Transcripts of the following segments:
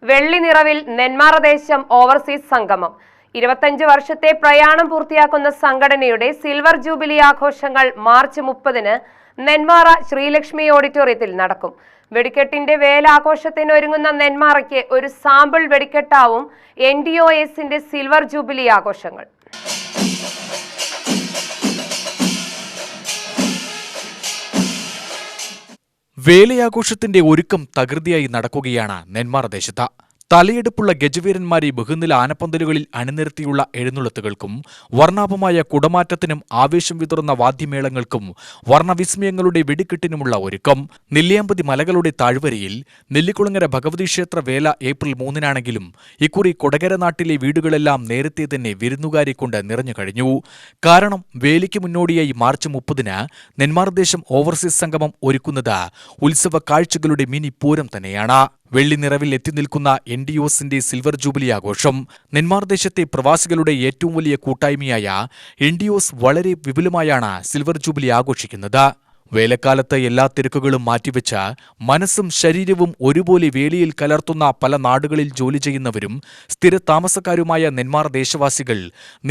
വെള്ളി നിറവിൽ നെന്മാറദേശം ഓവർസീസ് സംഗമം 25 വർഷത്തെ പ്രയാണം പൂർത്തിയാക്കുന്ന സംഘടനയുടെ സിൽവർ ജൂബിലി ആഘോഷങ്ങൾ മാർച്ച് 30-ന് നെന്മാറ ശ്രീലക്ഷ്മി ഓഡിറ്റോറിയത്തിൽ നടക്കും. വെടിക്കെട്ടിന്റെ വേലാഘോഷത്തിന് ഒരുങ്ങുന്ന നെന്മാറയ്ക്ക് ഒരു സാമ്പിൾ വെടിക്കെട്ടാവും NDOSന്റെ സിൽവർ ജൂബിലി ആഘോഷങ്ങൾ. വേലയാഘോഷത്തിന്റെ ഒരുക്കം തകൃതിയായി നടക്കുകയാണ് നെന്മാറ ദേശത്ത്. തലയെടുപ്പുള്ള ഗജവീരന്മാരെ ബഹുനില ആനപ്പന്തലുകളിൽ അണിനിരത്തിയുള്ള എഴുന്നള്ളത്തുകൾക്കും വർണ്ണാഭമായ കുടമാറ്റത്തിനും ആവേശം വിതറുന്ന വാദ്യമേളങ്ങൾക്കും വർണ്ണവിസ്മയങ്ങളുടെ വെടിക്കെട്ടിനുമുള്ള ഒരുക്കം. നെല്ലിയാമ്പതി മലകളുടെ താഴ്വരയിൽ നെല്ലിക്കുളങ്ങര ഭഗവതി ക്ഷേത്ര വേല ഏപ്രിൽ 3-നാണെങ്കിലും ഇക്കുറി കൊടകര നാട്ടിലെ വീടുകളെല്ലാം നേരത്തെ തന്നെ വിരുന്നുകാരെ കൊണ്ട് നിറഞ്ഞു കഴിഞ്ഞു. കാരണം വേലയ്ക്ക് മുന്നോടിയായി മാർച്ച് 30-ന് നെന്മാറദേശം ഓവർസീസ് സംഗമം ഒരുക്കുന്നത് ഉത്സവ കാഴ്ചകളുടെ മിനി പൂരം തന്നെയാണ്. വെള്ളി നിറവിൽ എത്തി നിൽക്കുന്ന NDOSന്റെ സിൽവർ ജൂബിലി ആഘോഷം നെന്മാറദേശത്തെ പ്രവാസികളുടെ ഏറ്റവും വലിയ കൂട്ടായ്മയായ NDOS വളരെ വിപുലമായാണ് സിൽവർ ജൂബിലി ആഘോഷിക്കുന്നത്. വേലക്കാലത്ത് എല്ലാ തിരക്കുകളും മാറ്റിവെച്ച് മനസ്സും ശരീരവും ഒരുപോലെ വേലയിൽ കലർത്തുന്ന പല നാടുകളിൽ ജോലി ചെയ്യുന്നവരും സ്ഥിര താമസക്കാരുമായ നെന്മാറ ദേശവാസികൾ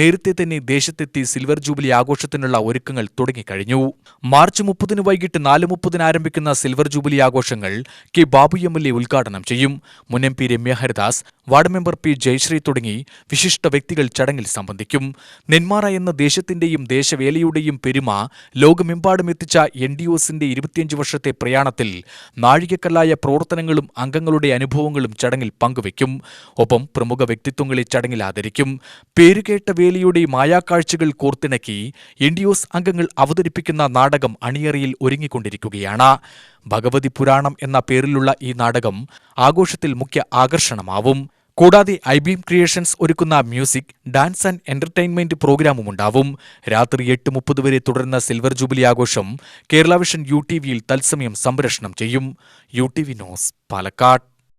നേരത്തെ തന്നെ ദേശത്തെത്തി സിൽവർ ജൂബിലി ആഘോഷത്തിനുള്ള ഒരുക്കങ്ങൾ തുടങ്ങിക്കഴിഞ്ഞു. മാർച്ച് 30-ന് വൈകിട്ട് 4:30-ന് ആരംഭിക്കുന്ന സിൽവർ ജൂബിലി ആഘോഷങ്ങൾ കെ ബാബു MLA ഉദ്ഘാടനം ചെയ്യും. മുൻ MP Ramya Haridas, ward member P Jayashree തുടങ്ങി വിശിഷ്ട വ്യക്തികൾ ചടങ്ങിൽ സംബന്ധിക്കും. നെന്മാറ എന്ന ദേശത്തിന്റെയും ദേശവേലയുടെയും പെരുമ ലോകമെമ്പാടും എത്തിച്ച NDOSന്റെ 25 വർഷത്തെ പ്രയാണത്തിൽ നാഴികക്കല്ലായ പ്രവർത്തനങ്ങളും അംഗങ്ങളുടെ അനുഭവങ്ങളും ചടങ്ങിൽ പങ്കുവയ്ക്കും. ഒപ്പം പ്രമുഖ വ്യക്തിത്വങ്ങളെ ചടങ്ങിൽ ആദരിക്കും. പേരുകേട്ട വേലയുടെ മായാക്കാഴ്ചകൾ കോർത്തിണക്കി NDOS അംഗങ്ങൾ അവതരിപ്പിക്കുന്ന നാടകം അണിയറയിൽ ഒരുങ്ങിക്കൊണ്ടിരിക്കുകയാണ്. ഭഗവതി പുരാണം എന്ന പേരിലുള്ള ഈ നാടകം ആഘോഷത്തിൽ മുഖ്യ ആകർഷണമാവും. കൂടാതെ IBM ക്രിയേഷൻസ് ഒരുക്കുന്ന മ്യൂസിക്, ഡാൻസ് ആൻഡ് എന്റർടൈൻമെന്റ് പ്രോഗ്രാമുമുണ്ടാവും. രാത്രി 8:30 വരെ തുടരുന്ന സിൽവർ ജൂബിലി ആഘോഷം കേരള വിഷൻ UTVയിൽ തത്സമയം സംപ്രേഷണം ചെയ്യും. UTV news, Palakkad.